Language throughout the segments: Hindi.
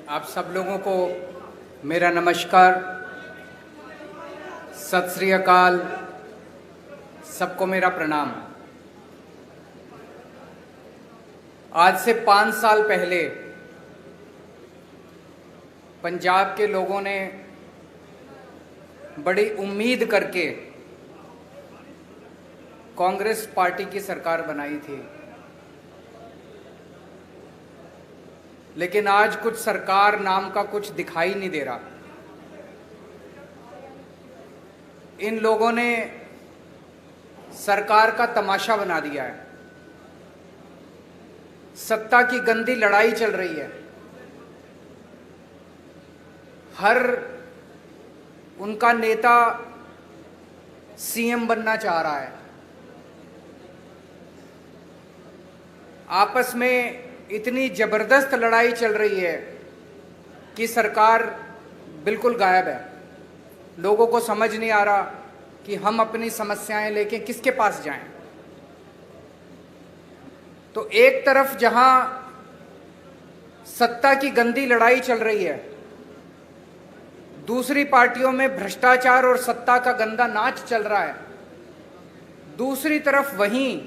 आप सब लोगों को मेरा नमस्कार, सत श्री अकाल, सबको मेरा प्रणाम। आज से 5 साल पहले पंजाब के लोगों ने बड़ी उम्मीद करके कांग्रेस पार्टी की सरकार बनाई थी, लेकिन आज कुछ सरकार नाम का कुछ दिखाई नहीं दे रहा। इन लोगों ने सरकार का तमाशा बना दिया है। सत्ता की गंदी लड़ाई चल रही है। हर उनका नेता सीएम बनना चाह रहा है। आपस में इतनी जबरदस्त लड़ाई चल रही है कि सरकार बिल्कुल गायब है। लोगों को समझ नहीं आ रहा कि हम अपनी समस्याएं लेके किसके पास जाएं। तो एक तरफ जहां सत्ता की गंदी लड़ाई चल रही है, दूसरी पार्टियों में भ्रष्टाचार और सत्ता का गंदा नाच चल रहा है। दूसरी तरफ वहीं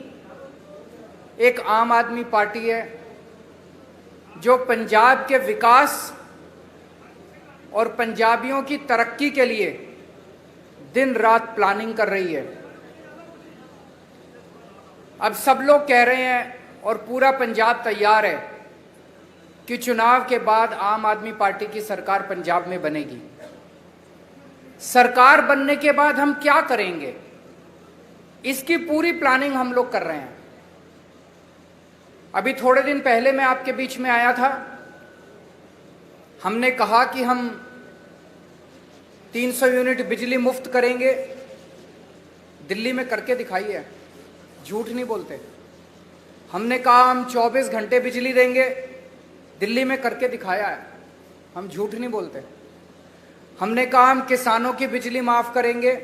एक आम आदमी पार्टी है जो पंजाब के विकास और पंजाबियों की तरक्की के लिए दिन रात प्लानिंग कर रही है। अब सब लोग कह रहे हैं और पूरा पंजाब तैयार है कि चुनाव के बाद आम आदमी पार्टी की सरकार पंजाब में बनेगी। सरकार बनने के बाद हम क्या करेंगे, इसकी पूरी प्लानिंग हम लोग कर रहे हैं। अभी थोड़े दिन पहले मैं आपके बीच में आया था। हमने कहा कि हम 300 यूनिट बिजली मुफ्त करेंगे। दिल्ली में करके दिखाई है, झूठ नहीं बोलते। हमने कहा हम 24 घंटे बिजली देंगे, दिल्ली में करके दिखाया है, हम झूठ नहीं बोलते। हमने कहा हम किसानों की बिजली माफ करेंगे,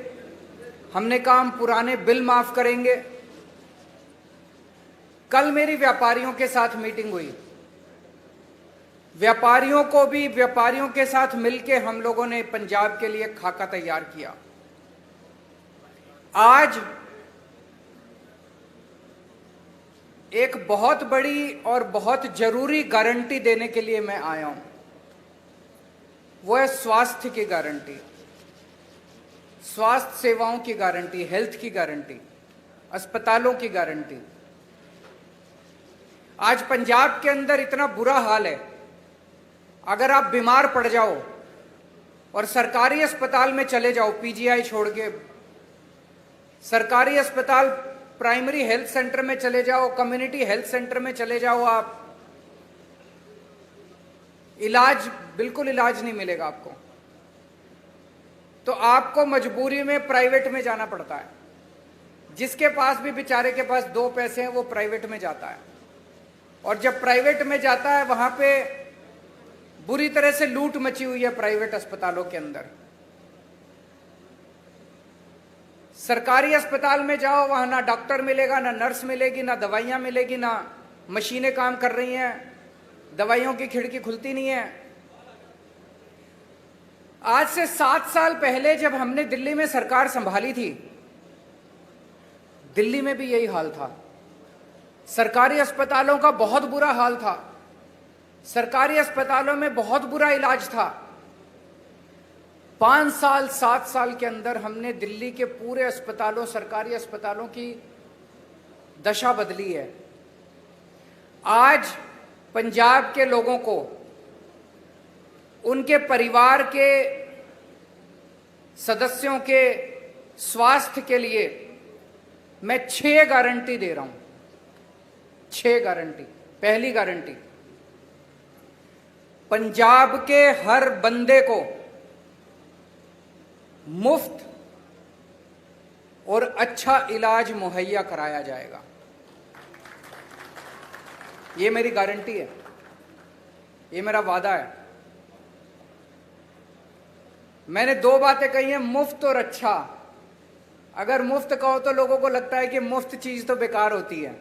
हमने कहा हम पुराने बिल माफ करेंगे। कल मेरी व्यापारियों के साथ मीटिंग हुई। व्यापारियों के साथ मिलकर हम लोगों ने पंजाब के लिए खाका तैयार किया। आज एक बहुत बड़ी और बहुत जरूरी गारंटी देने के लिए मैं आया हूं। वो है स्वास्थ्य की गारंटी, स्वास्थ्य सेवाओं की गारंटी, हेल्थ की गारंटी, अस्पतालों की गारंटी। आज पंजाब के अंदर इतना बुरा हाल है, अगर आप बीमार पड़ जाओ और सरकारी अस्पताल में चले जाओ, पीजीआई छोड़ के सरकारी अस्पताल, प्राइमरी हेल्थ सेंटर में चले जाओ, कम्युनिटी हेल्थ सेंटर में चले जाओ, आप बिल्कुल इलाज नहीं मिलेगा आपको। तो आपको मजबूरी में प्राइवेट में जाना पड़ता है। जिसके पास भी बेचारे के पास 2 पैसे हैं वो प्राइवेट में जाता है, और जब प्राइवेट में जाता है वहां पे बुरी तरह से लूट मची हुई है प्राइवेट अस्पतालों के अंदर। सरकारी अस्पताल में जाओ, वहां ना डॉक्टर मिलेगा, ना नर्स मिलेगी, ना दवाइयां मिलेगी, ना मशीनें काम कर रही हैं, दवाइयों की खिड़की खुलती नहीं है। आज से 7 साल पहले जब हमने दिल्ली में सरकार संभाली थी, दिल्ली में भी यही हाल था। सरकारी अस्पतालों का बहुत बुरा हाल था। सरकारी अस्पतालों में बहुत बुरा इलाज था। 5 साल 7 साल के अंदर हमने दिल्ली के पूरे अस्पतालों, सरकारी अस्पतालों की दशा बदली है। आज पंजाब के लोगों को, उनके परिवार के सदस्यों के स्वास्थ्य के लिए मैं 6 गारंटी दे रहा हूं। 6 गारंटी। पहली गारंटी, पंजाब के हर बंदे को मुफ्त और अच्छा इलाज मुहैया कराया जाएगा। ये मेरी गारंटी है, ये मेरा वादा है। मैंने 2 बातें कही हैं, मुफ्त और अच्छा। अगर मुफ्त कहो तो लोगों को लगता है कि मुफ्त चीज तो बेकार होती है।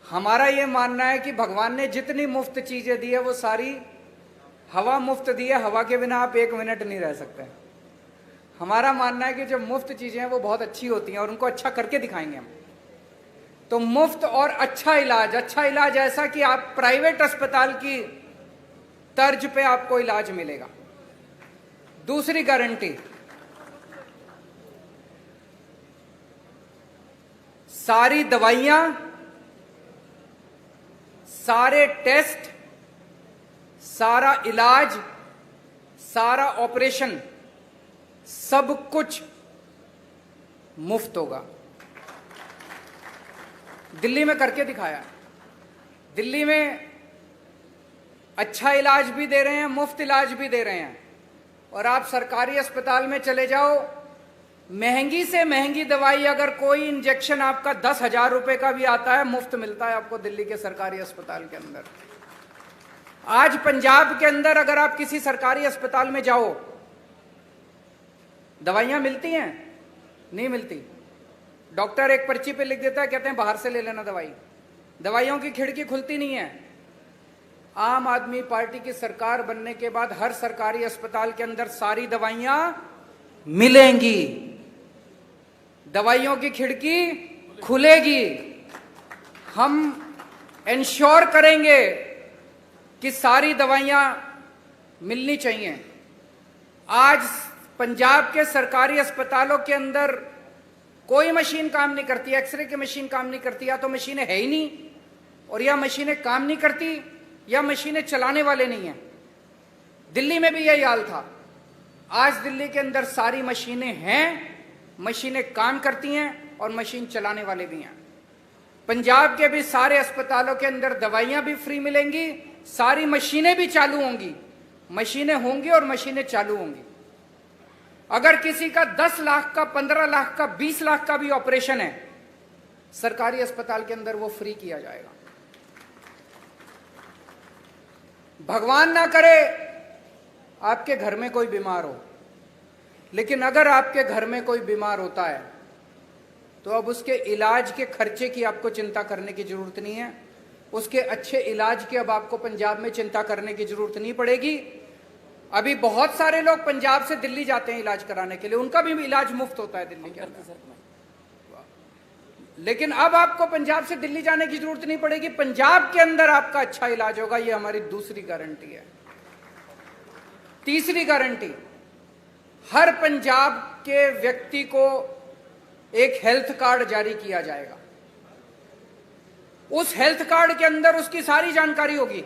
हमारा ये मानना है कि भगवान ने जितनी मुफ्त चीजें दी है वो सारी हवा मुफ्त दी है, हवा के बिना आप 1 मिनट नहीं रह सकते। हमारा मानना है कि जो मुफ्त चीजें हैं वो बहुत अच्छी होती हैं और उनको अच्छा करके दिखाएंगे हम। तो मुफ्त और अच्छा इलाज ऐसा कि आप प्राइवेट अस्पताल की तर्ज पे आपको इलाज मिलेगा। दूसरी गारंटी, सारी दवाइयां, सारे टेस्ट, सारा इलाज, सारा ऑपरेशन, सब कुछ मुफ्त होगा। दिल्ली में करके दिखाया। दिल्ली में अच्छा इलाज भी दे रहे हैं, मुफ्त इलाज भी दे रहे हैं। और आप सरकारी अस्पताल में चले जाओ, महंगी से महंगी दवाई अगर कोई इंजेक्शन आपका 10,000 रुपए का भी आता है, मुफ्त मिलता है आपको दिल्ली के सरकारी अस्पताल के अंदर। आज पंजाब के अंदर अगर आप किसी सरकारी अस्पताल में जाओ, दवाइयां मिलती हैं? नहीं मिलती। डॉक्टर एक पर्ची पे लिख देता है, कहते हैं बाहर से ले लेना दवाई। दवाइयों की खिड़की खुलती नहीं है। आम आदमी पार्टी की सरकार बनने के बाद हर सरकारी अस्पताल के अंदर सारी दवाइयां मिलेंगी, दवाइयों की खिड़की खुलेगी। हम इंश्योर करेंगे कि सारी दवाइयां मिलनी चाहिए। आज पंजाब के सरकारी अस्पतालों के अंदर कोई मशीन काम नहीं करती, एक्सरे की मशीन काम नहीं करती, या तो मशीनें है ही नहीं, और या मशीनें काम नहीं करती, या मशीनें चलाने वाले नहीं हैं। दिल्ली में भी यही हाल था। आज दिल्ली के अंदर सारी मशीनें हैं, मशीनें काम करती हैं और मशीन चलाने वाले भी हैं। पंजाब के भी सारे अस्पतालों के अंदर दवाइयां भी फ्री मिलेंगी, सारी मशीनें भी चालू होंगी। मशीनें होंगी और मशीनें चालू होंगी। अगर किसी का 10 लाख का, 15 लाख का, 20 लाख का भी ऑपरेशन है, सरकारी अस्पताल के अंदर वो फ्री किया जाएगा। भगवान ना करे आपके घर में कोई बीमार हो, लेकिन अगर आपके घर में कोई बीमार होता है तो अब उसके इलाज के खर्चे की आपको चिंता करने की जरूरत नहीं है। उसके अच्छे इलाज की अब आपको पंजाब में चिंता करने की जरूरत नहीं पड़ेगी। अभी बहुत सारे लोग पंजाब से दिल्ली जाते हैं इलाज कराने के लिए, उनका भी इलाज मुफ्त होता है दिल्ली के अंदर। लेकिन अब आपको पंजाब से दिल्ली जाने की जरूरत नहीं पड़ेगी, पंजाब के अंदर आपका अच्छा इलाज होगा। यह हमारी दूसरी गारंटी है। तीसरी गारंटी, हर पंजाब के व्यक्ति को एक हेल्थ कार्ड जारी किया जाएगा। उस हेल्थ कार्ड के अंदर उसकी सारी जानकारी होगी,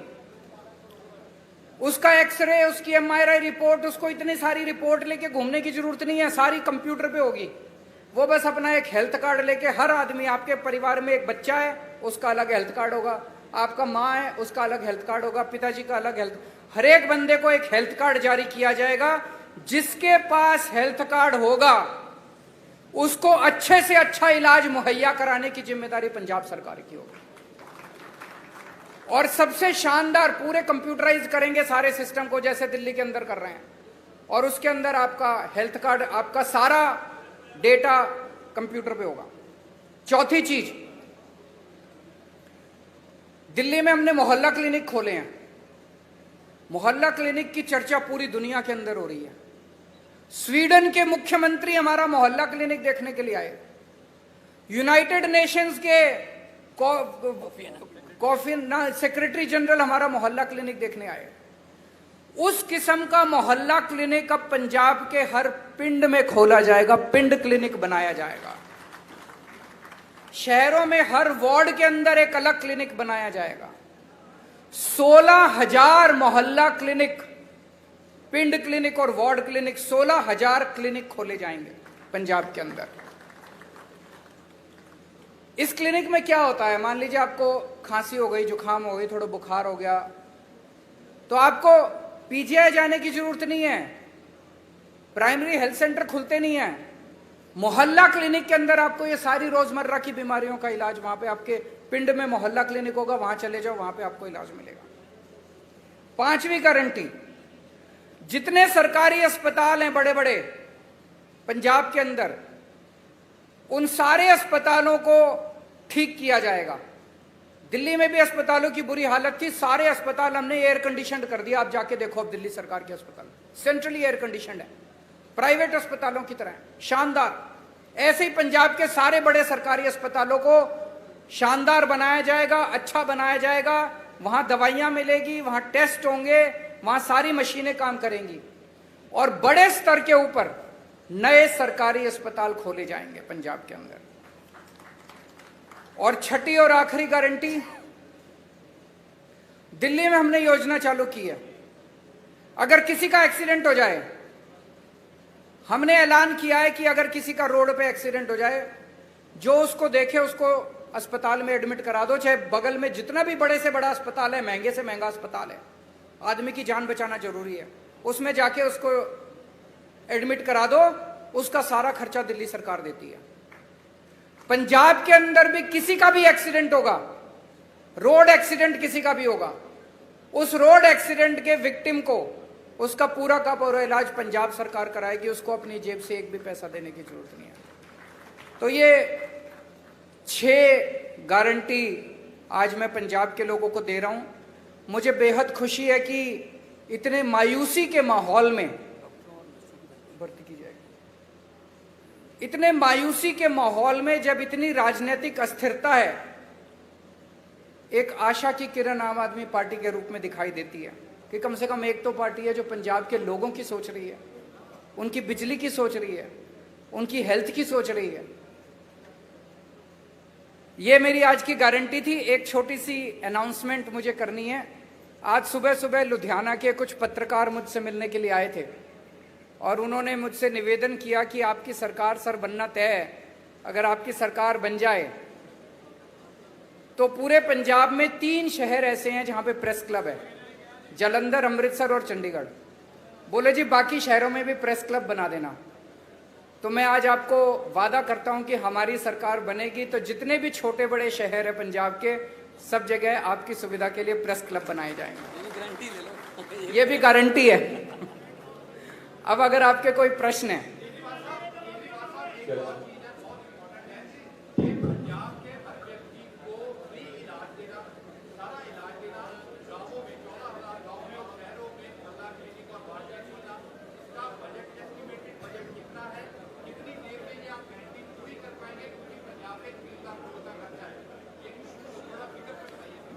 उसका एक्सरे, उसकी MRI रिपोर्ट, उसको इतनी सारी रिपोर्ट लेके घूमने की जरूरत नहीं है, सारी कंप्यूटर पे होगी। वो बस अपना एक हेल्थ कार्ड लेके, हर आदमी, आपके परिवार में एक बच्चा है उसका अलग हेल्थ कार्ड होगा, आपका माँ है उसका अलग हेल्थ कार्ड होगा, पिताजी का अलग हेल्थ, हर एक बंदे को एक हेल्थ कार्ड जारी किया जाएगा। जिसके पास हेल्थ कार्ड होगा उसको अच्छे से अच्छा इलाज मुहैया कराने की जिम्मेदारी पंजाब सरकार की होगी। और सबसे शानदार, पूरे कंप्यूटराइज करेंगे सारे सिस्टम को जैसे दिल्ली के अंदर कर रहे हैं, और उसके अंदर आपका हेल्थ कार्ड, आपका सारा डेटा कंप्यूटर पे होगा। चौथी चीज, दिल्ली में हमने मोहल्ला क्लिनिक खोले हैं। मोहल्ला क्लिनिक की चर्चा पूरी दुनिया के अंदर हो रही है। स्वीडन के मुख्यमंत्री हमारा मोहल्ला क्लिनिक देखने के लिए आए। यूनाइटेड नेशंस के सेक्रेटरी जनरल हमारा मोहल्ला क्लिनिक देखने आए। उस किस्म का मोहल्ला क्लिनिक अब पंजाब के हर पिंड में खोला जाएगा, पिंड क्लिनिक बनाया जाएगा। शहरों में हर वार्ड के अंदर एक अलग क्लिनिक बनाया जाएगा। 16,000 मोहल्ला क्लिनिक, पिंड क्लिनिक और वार्ड क्लिनिक, 16,000 क्लिनिक खोले जाएंगे पंजाब के अंदर। इस क्लिनिक में क्या होता है, मान लीजिए आपको खांसी हो गई, जुकाम हो गई, थोड़ा बुखार हो गया, तो आपको पीजीआई जाने की जरूरत नहीं है, प्राइमरी हेल्थ सेंटर खुलते नहीं है। मोहल्ला क्लिनिक के अंदर आपको ये सारी रोजमर्रा की बीमारियों का इलाज, वहां पे आपके पिंड में मोहल्ला क्लिनिक होगा, वहां चले जाओ, वहां पे आपको इलाज मिलेगा। पांचवी गारंटी, जितने सरकारी अस्पताल हैं बड़े बड़े पंजाब के अंदर, उन सारे अस्पतालों को ठीक किया जाएगा। दिल्ली में भी अस्पतालों की बुरी हालत थी, सारे अस्पताल हमने एयर कंडीशनड कर दिया। आप जाके देखो, अब दिल्ली सरकार के अस्पताल सेंट्रली एयर कंडीशनड है, प्राइवेट अस्पतालों की तरह शानदार। ऐसे ही पंजाब के सारे बड़े सरकारी अस्पतालों को शानदार बनाया जाएगा, अच्छा बनाया जाएगा। वहां दवाइयां मिलेगी, वहां टेस्ट होंगे, वहां सारी मशीनें काम करेंगी और बड़े स्तर के ऊपर नए सरकारी अस्पताल खोले जाएंगे पंजाब के अंदर। और छठी और आखिरी गारंटी, दिल्ली में हमने योजना चालू की है, अगर किसी का एक्सीडेंट हो जाए, हमने ऐलान किया है कि अगर किसी का रोड पे एक्सीडेंट हो जाए, जो उसको देखे उसको अस्पताल में एडमिट करा दो, चाहे बगल में जितना भी बड़े से बड़ा अस्पताल है, महंगे से महंगा अस्पताल है, आदमी की जान बचाना जरूरी है, उसमें जाके उसको एडमिट करा दो, उसका सारा खर्चा दिल्ली सरकार देती है। पंजाब के अंदर भी किसी का भी एक्सीडेंट होगा, रोड एक्सीडेंट किसी का भी होगा, उस रोड एक्सीडेंट के विक्टिम को उसका पूरा का पूरा इलाज पंजाब सरकार कराएगी, उसको अपनी जेब से एक भी पैसा देने की जरूरत नहीं है। तो ये 6 गारंटी आज मैं पंजाब के लोगों को दे रहा हूं। मुझे बेहद खुशी है कि इतने मायूसी के माहौल में भर्ती की जाएगी, इतने मायूसी के माहौल में जब इतनी राजनीतिक अस्थिरता है, एक आशा की किरण आम आदमी पार्टी के रूप में दिखाई देती है कि कम से कम एक तो पार्टी है जो पंजाब के लोगों की सोच रही है, उनकी बिजली की सोच रही है, उनकी हेल्थ की सोच रही है। ये मेरी आज की गारंटी थी। एक छोटी सी अनाउंसमेंट मुझे करनी है। आज सुबह सुबह लुधियाना के कुछ पत्रकार मुझसे मिलने के लिए आए थे और उन्होंने मुझसे निवेदन किया कि आपकी सरकार सर बनना तय है, अगर आपकी सरकार बन जाए तो पूरे पंजाब में 3 शहर ऐसे हैं जहां पे प्रेस क्लब है, जालंधर, अमृतसर और चंडीगढ़। बोले जी बाकी शहरों में भी प्रेस क्लब बना देना। तो मैं आज आपको वादा करता हूं कि हमारी सरकार बनेगी तो जितने भी छोटे बड़े शहर है पंजाब के, सब जगह आपकी सुविधा के लिए प्रेस क्लब बनाए जाएंगे। ये भी गारंटी है। अब अगर आपके कोई प्रश्न है,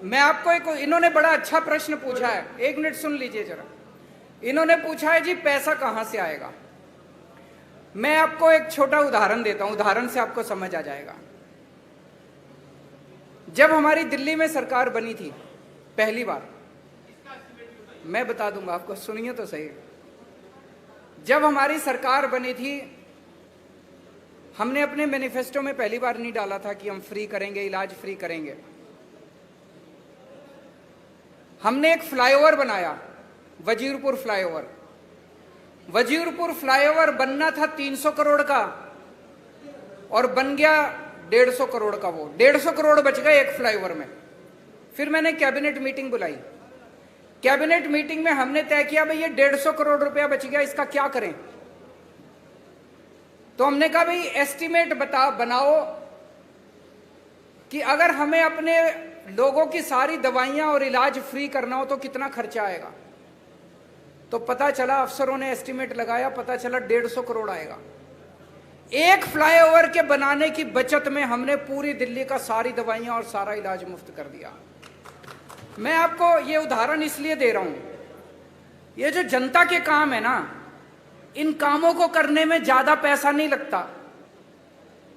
मैं आपको एक, इन्होंने बड़ा अच्छा प्रश्न पूछा है, 1 मिनट सुन लीजिए जरा। इन्होंने पूछा है जी पैसा कहां से आएगा। मैं आपको एक छोटा उदाहरण देता हूं, उदाहरण से आपको समझ आ जाएगा। जब हमारी दिल्ली में सरकार बनी थी पहली बार, मैं बता दूंगा आपको, सुनिए तो सही। जब हमारी सरकार बनी थी, हमने अपने मैनिफेस्टो में पहली बार नहीं डाला था कि हम फ्री करेंगे, इलाज फ्री करेंगे। हमने एक फ्लाईओवर बनाया, वजीरपुर फ्लाईओवर। वजीरपुर फ्लाईओवर बनना था 300 करोड़ का और बन गया 150 करोड़ का। वो 150 करोड़ बच गए एक फ्लाईओवर में। फिर मैंने कैबिनेट मीटिंग बुलाई। कैबिनेट मीटिंग में हमने तय किया भाई ये 150 करोड़ रुपया बच गया, इसका क्या करें। तो हमने कहा भाई एस्टीमेट बनाओ कि अगर हमें अपने लोगों की सारी दवाइयां और इलाज फ्री करना हो तो कितना खर्चा आएगा। तो पता चला, अफसरों ने एस्टीमेट लगाया, पता चला 150 करोड़ आएगा। एक फ्लाईओवर के बनाने की बचत में हमने पूरी दिल्ली का सारी दवाइयां और सारा इलाज मुफ्त कर दिया। मैं आपको ये उदाहरण इसलिए दे रहा हूं, ये जो जनता के काम है ना, इन कामों को करने में ज्यादा पैसा नहीं लगता।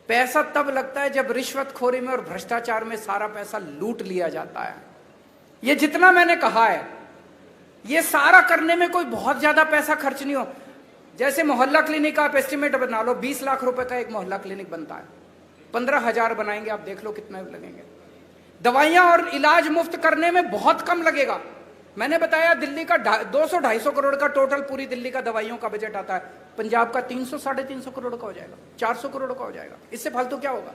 पैसा तब लगता है जब रिश्वतखोरी में और भ्रष्टाचार में सारा पैसा लूट लिया जाता है। ये जितना मैंने कहा है, ये सारा करने में कोई बहुत ज्यादा पैसा खर्च नहीं हो। जैसे मोहल्ला क्लिनिक आप एस्टिमेट बना लो, 20 लाख रुपए का एक मोहल्ला क्लिनिक बनता है, 15,000 बनाएंगे, आप देख लो कितना लगेंगे। दवाइयां और इलाज मुफ्त करने में बहुत कम लगेगा। मैंने बताया दिल्ली का 200-250 करोड़ का टोटल पूरी दिल्ली का दवाइयों का बजट आता है, पंजाब का 300-350 करोड़ का हो जाएगा, 400 करोड़ का हो जाएगा। इससे फालतू क्या होगा।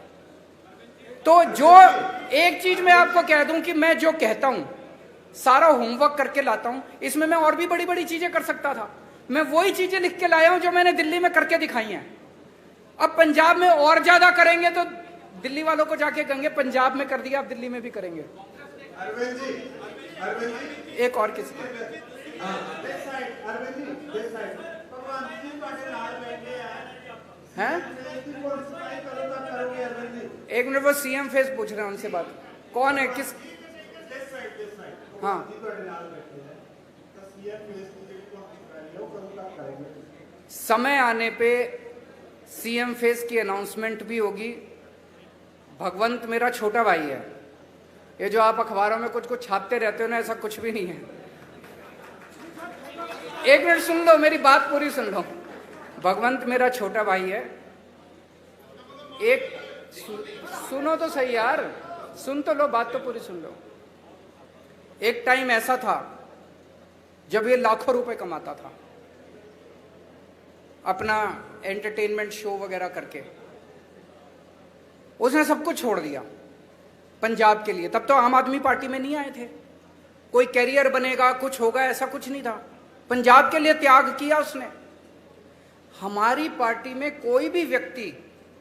तो जो एक चीज मैं आपको कह दूं कि मैं जो कहता हूं सारा होमवर्क करके लाता हूं, इसमें मैं और भी बड़ी बड़ी चीजें कर सकता था। मैं वही चीजें लिख के लाया हूं जो मैंने दिल्ली में करके दिखाई हैं। अब पंजाब में और ज्यादा करेंगे तो दिल्ली वालों को जाके कहेंगे पंजाब में कर दिया, आप दिल्ली में भी करेंगे। अरविंद जी, एक और किसी हैं? एक मिनट, वो सीएम फेस पूछ रहे हैं, उनसे बात। कौन है, किस? हाँ, समय आने पे सीएम फेस की अनाउंसमेंट भी होगी। भगवंत मेरा छोटा भाई है। ये जो आप अखबारों में कुछ कुछ छापते रहते हो ना, ऐसा कुछ भी नहीं है। एक मिनट सुन लो, मेरी बात पूरी सुन लो। भगवंत मेरा छोटा भाई है। एक सुनो तो सही यार, सुन तो लो, बात तो पूरी सुन लो। एक टाइम ऐसा था जब ये लाखों रुपए कमाता था अपना एंटरटेनमेंट शो वगैरह करके। उसने सब कुछ छोड़ दिया पंजाब के लिए। तब तो आम आदमी पार्टी में नहीं आए थे। कोई कैरियर बनेगा, कुछ होगा, ऐसा कुछ नहीं था। पंजाब के लिए त्याग किया उसने। हमारी पार्टी में कोई भी व्यक्ति,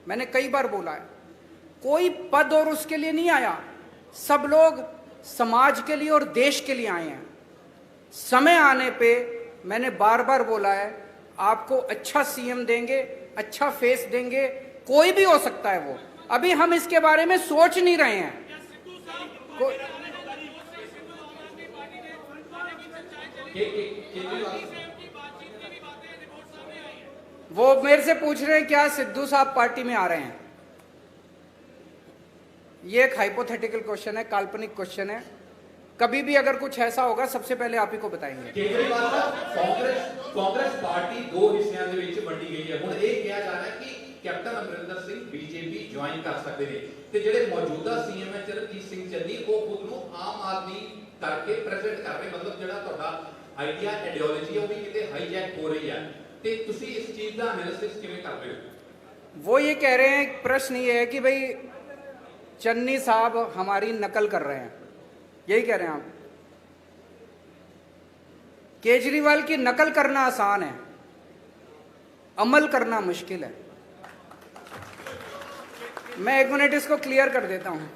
मैंने कई बार बोला है, कोई पद और उसके लिए नहीं आया। सब लोग समाज के लिए और देश के लिए आए हैं। समय आने पे मैंने बार बार बोला है, आपको अच्छा सीएम देंगे, अच्छा फेस देंगे, कोई भी हो सकता है वो। अभी हम इसके बारे में सोच नहीं रहे हैं। वो मेरे से पूछ रहे हैं क्या सिद्धू साहब पार्टी में आ रहे हैं। ये एक हाइपोथेटिकल क्वेश्चन है, काल्पनिक क्वेश्चन है। कभी भी अगर कुछ ऐसा होगा सबसे पहले आप ही को बताएंगे। केजरीवाल साहब, कांग्रेस पार्टी दो हिस्सों ਦੇ ਵਿੱਚ ਵੰਡੀ ਗਈ ਹੈ। ਹੁਣ ਇਹ ਕਿਹਾ ਜਾ ਰਿਹਾ ਹੈ ਕਿ captain Amarinder Singh BJP join ਕਰ ਸਕਦੇ ਨੇ ਤੇ ਜਿਹੜੇ ਮੌਜੂਦਾ ਸੀਐਮ ਹੈ ਚਰਨਜੀਤ ਸਿੰਘ ਚੰਨੀ ਉਹ ਖੁਦ ਨੂੰ ਆਮ ਆਦਮੀ ਕਰਕੇ ਪ੍ਰੈਜ਼ੈਂਟ ਕਰ ਰਹੇ। ਮਤਲਬ ਜਿਹੜਾ ਤੁਹਾਡਾ ਆਈਡੀਆ ਆਈਡੀਓਲੋਜੀ ਹੈ ਉਹ ਵੀ ਕਿਤੇ ਹਾਈਜੈਕ ਹੋ ਰਹੀ ਹੈ ਤੇ ਤੁਸੀਂ ਇਸ ਚੀਜ਼ ਦਾ ਐਨਾਲਿਸਿਸ ਕਿਵੇਂ ਕਰਦੇ ਹੋ? वो ये कह रहे हैं, प्रश्न ये है कि भाई चन्नी साहब हमारी नकल कर रहे हैं, यही कह रहे हैं आप? केजरीवाल की नकल करना आसान है, अमल करना मुश्किल है। मैं एक मिनट इसको क्लियर कर देता हूं।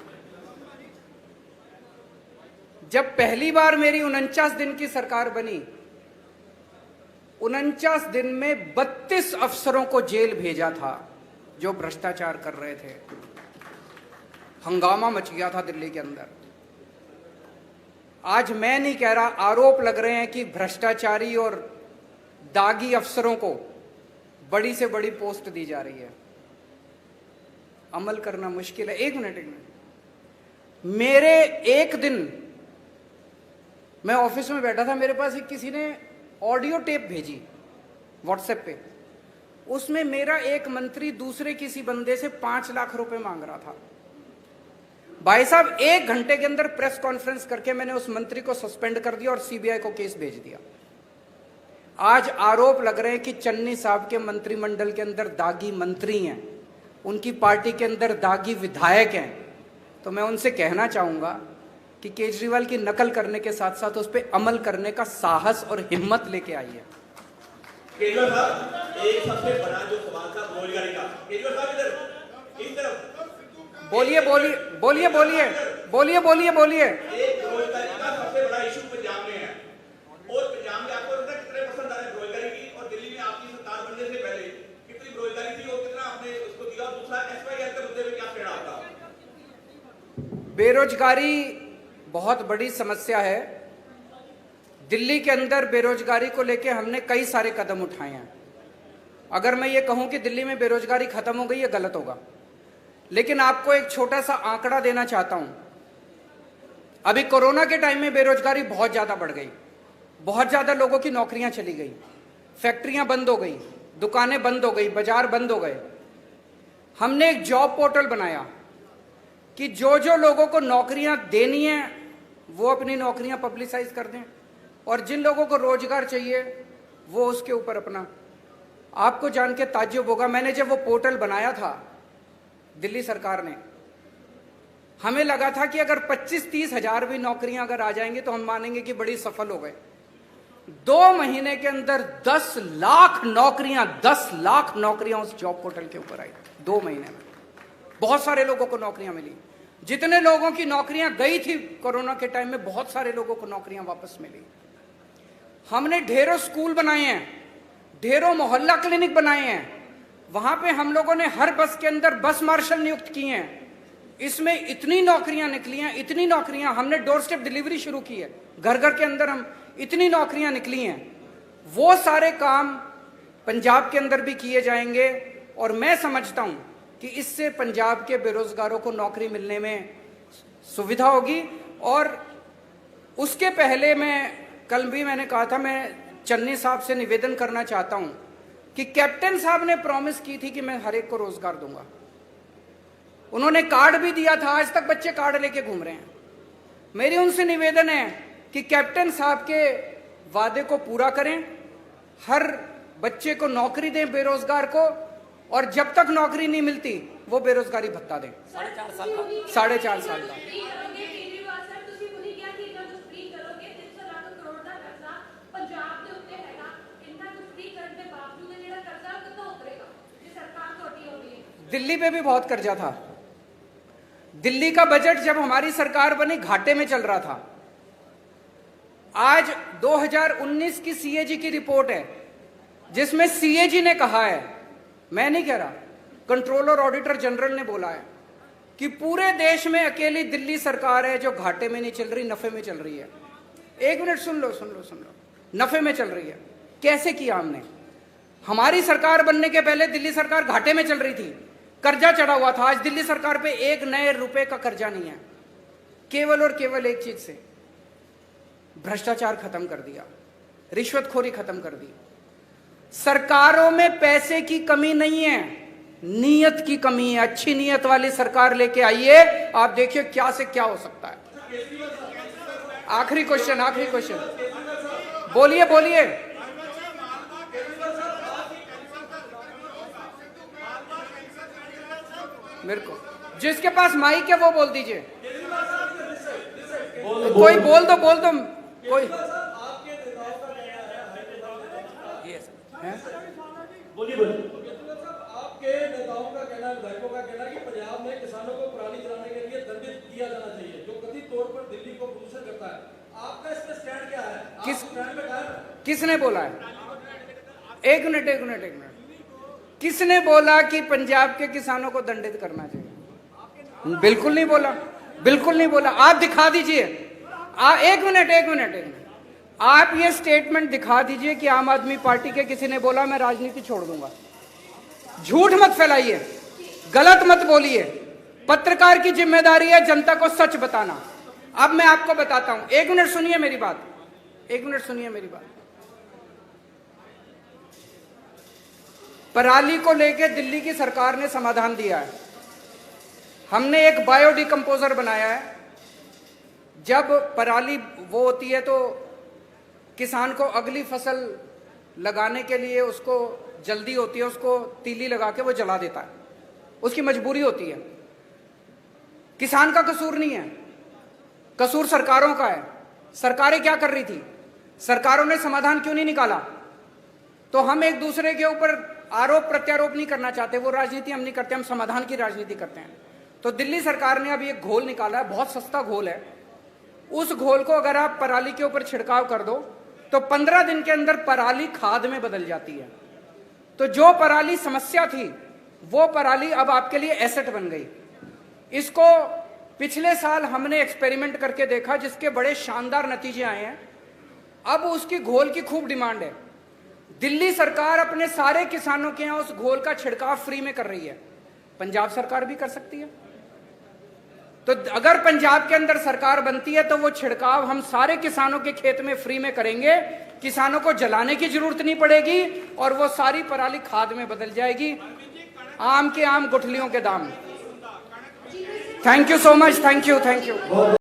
जब पहली बार मेरी 49 दिन की सरकार बनी, 49 दिन में 32 अफसरों को जेल भेजा था जो भ्रष्टाचार कर रहे थे। हंगामा मच गया था दिल्ली के अंदर। आज मैं नहीं कह रहा, आरोप लग रहे हैं कि भ्रष्टाचारी और दागी अफसरों को बड़ी से बड़ी पोस्ट दी जा रही है। अमल करना मुश्किल है। एक मिनट, मेरे एक दिन मैं ऑफिस में बैठा था, मेरे पास एक किसी ने ऑडियो टेप भेजी व्हाट्सएप पे। उसमें मेरा एक मंत्री दूसरे किसी बंदे से 5 लाख रुपए मांग रहा था। भाई साहब, 1 घंटे के अंदर प्रेस कॉन्फ्रेंस करके मैंने उस मंत्री को सस्पेंड कर दिया और सीबीआई को केस भेज दिया। आज आरोप लग रहे हैं कि चन्नी साहब के मंत्रिमंडल के अंदर दागी मंत्री हैं, उनकी पार्टी के अंदर दागी विधायक हैं। तो मैं उनसे कहना चाहूंगा कि केजरीवाल की नकल करने के साथ साथ उस पर अमल करने का साहस और हिम्मत लेके आइए। केजरीवाल साहब, एक सबसे बड़ा जो सवाल था बेरोजगारी का। केजरीवाल साहब इस तरफ बोलिए बोलिए बोलिए बोलिए बोलिए बोलिए बोलिए। एक बेरोजगारी का सबसे बड़ा इशू पंजाब में है और पंजाब में आपको लगता है कितने परसेंट आ रहे हैं बेरोजगारी की? और दिल्ली में आपकी सरकार बनने से पहले कितनी बेरोजगारी थी और कितना आपने उसको दिया? दूसरा एसवाईआर के मुद्दे में क्या कहना आपका? बेरोजगारी बहुत बड़ी समस्या है। दिल्ली के अंदर बेरोजगारी को लेकर हमने कई सारे कदम उठाए हैं। अगर मैं ये कहूं कि दिल्ली में बेरोजगारी खत्म हो गई, ये गलत होगा। लेकिन आपको एक छोटा सा आंकड़ा देना चाहता हूं। अभी कोरोना के टाइम में बेरोजगारी बहुत ज्यादा बढ़ गई, बहुत ज्यादा लोगों की नौकरियां चली गई, फैक्ट्रियां बंद हो गई, दुकानें बंद हो गई, बाजार बंद हो गए। हमने एक जॉब पोर्टल बनाया कि जो जो लोगों को नौकरियां देनी है वो अपनी नौकरियां पब्लिसाइज कर दें, और जिन लोगों को रोजगार चाहिए वो उसके ऊपर अपना। आपको जान के ताज्जुब होगा, मैंने जब वो पोर्टल बनाया था दिल्ली सरकार ने, हमें लगा था कि अगर 25-30 हजार भी नौकरियां अगर आ जाएंगी तो हम मानेंगे कि बड़ी सफल हो गए। 2 महीने के अंदर 10 लाख नौकरियां उस जॉब पोर्टल के ऊपर आई। 2 महीने में बहुत सारे लोगों को नौकरियां मिली। जितने लोगों की नौकरियां गई थी कोरोना के टाइम में, बहुत सारे लोगों को नौकरियां वापस मिली। हमने ढेरों स्कूल बनाए हैं, ढेरों मोहल्ला क्लिनिक बनाए हैं, वहां पे हम लोगों ने हर बस के अंदर बस मार्शल नियुक्त किए हैं। इसमें इतनी नौकरियां निकली हैं, इतनी नौकरियां, हमने डोर स्टेप डिलीवरी शुरू की है, घर घर के अंदर हम इतनी नौकरियां निकली हैं। वो सारे काम पंजाब के अंदर भी किए जाएंगे और मैं समझता हूं कि इससे पंजाब के बेरोजगारों को नौकरी मिलने में सुविधा होगी। और उसके पहले कल भी मैंने कहा था, मैं चन्नी साहब से निवेदन करना चाहता हूं कि कैप्टन साहब ने प्रॉमिस की थी कि मैं हर एक को रोजगार दूंगा। उन्होंने कार्ड भी दिया था, आज तक बच्चे कार्ड लेके घूम रहे हैं। मेरी उनसे निवेदन है कि कैप्टन साहब के वादे को पूरा करें, हर बच्चे को नौकरी दें बेरोजगार को, और जब तक नौकरी नहीं मिलती वो बेरोजगारी भत्ता दें। 4.5 साल का 4.5 साल का। दिल्ली पे भी बहुत कर्जा था। दिल्ली का बजट जब हमारी सरकार बनी घाटे में चल रहा था। आज 2019 की सीएजी की रिपोर्ट है जिसमें सीएजी ने कहा है, मैं नहीं कह रहा, कंट्रोलर ऑडिटर जनरल ने बोला है कि पूरे देश में अकेली दिल्ली सरकार है जो घाटे में नहीं चल रही, नफे में चल रही है। एक मिनट सुन लो, नफे में चल रही है। कैसे किया हमने? हमारी सरकार बनने के पहले दिल्ली सरकार घाटे में चल रही थी, कर्जा चढ़ा हुआ था। आज दिल्ली सरकार पे एक नए रुपए का कर्जा नहीं है। केवल और केवल एक चीज से, भ्रष्टाचार खत्म कर दिया, रिश्वतखोरी खत्म कर दी। सरकारों में पैसे की कमी नहीं है, नीयत की कमी है। अच्छी नीयत वाली सरकार लेके आइए, आप देखिए क्या से क्या हो सकता है। आखिरी क्वेश्चन, बोलिए। मेरे को जिसके पास माइक है वो बोल दीजिए। कोई बोल दो कोई। बोलिए। आपके नेताओं का कहना है, विधायकों का कहना है कि पंजाब में किसानों को पराली जलाने के लिए दंडित किया जाना चाहिए, जो कथित तौर पर दिल्ली को प्रदूषण करता है। आपका इस पर स्टैंड क्या है? किसने बोला है? एक मिनट। किसने बोला कि पंजाब के किसानों को दंडित करना चाहिए? बिल्कुल नहीं बोला। आप दिखा दीजिए। एक मिनट। आप ये स्टेटमेंट दिखा दीजिए कि आम आदमी पार्टी के किसी ने बोला मैं राजनीति छोड़ दूंगा। झूठ मत फैलाइए, गलत मत बोलिए। पत्रकार की जिम्मेदारी है जनता को सच बताना। अब मैं आपको बताता हूं, एक मिनट सुनिए मेरी बात। पराली को लेके दिल्ली की सरकार ने समाधान दिया है। हमने एक बायोडिकम्पोजर बनाया है। जब पराली वो होती है तो किसान को अगली फसल लगाने के लिए उसको जल्दी होती है, उसको तीली लगा के वो जला देता है, उसकी मजबूरी होती है। किसान का कसूर नहीं है, कसूर सरकारों का है। सरकारें क्या कर रही थी? सरकारों ने समाधान क्यों नहीं निकाला? तो हम एक दूसरे के ऊपर आरोप प्रत्यारोप नहीं करना चाहते, वो राजनीति हम नहीं करते, हम समाधान की राजनीति करते हैं। तो दिल्ली सरकार ने अभी एक घोल निकाला है, बहुत सस्ता घोल है। उस घोल को अगर आप पराली के ऊपर छिड़काव कर दो तो 15 दिन के अंदर पराली खाद में बदल जाती है। तो जो पराली समस्या थी वो पराली अब आपके लिए एसेट बन गई। इसको पिछले साल हमने एक्सपेरिमेंट करके देखा जिसके बड़े शानदार नतीजे आए हैं। अब उसकी घोल की खूब डिमांड है। दिल्ली सरकार अपने सारे किसानों के यहां उस घोल का छिड़काव फ्री में कर रही है। पंजाब सरकार भी कर सकती है। तो अगर पंजाब के अंदर सरकार बनती है तो वो छिड़काव हम सारे किसानों के खेत में फ्री में करेंगे। किसानों को जलाने की जरूरत नहीं पड़ेगी और वो सारी पराली खाद में बदल जाएगी। आम के आम गुठलियों के दाम। Thank you so much. Thank you.